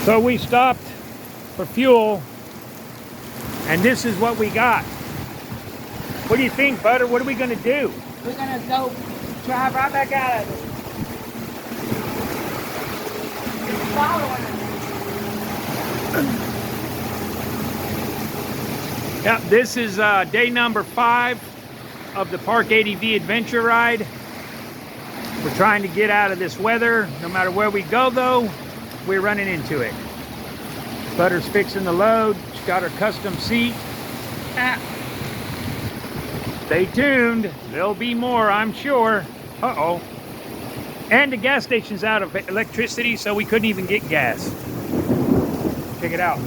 So we stopped for fuel, and this is what we got. What do you think, Butter? What are we gonna do? We're gonna go drive right back out of it. It's following us. Yeah, this is day number 5 of the Park ADV adventure ride. We're trying to get out of this weather. No matter where we go, though, we're running into it. Butter's fixing the load. She's got her custom seat. Stay tuned. There'll be more, I'm sure. Uh-oh. And the gas station's out of electricity, so we couldn't even get gas. Check it out.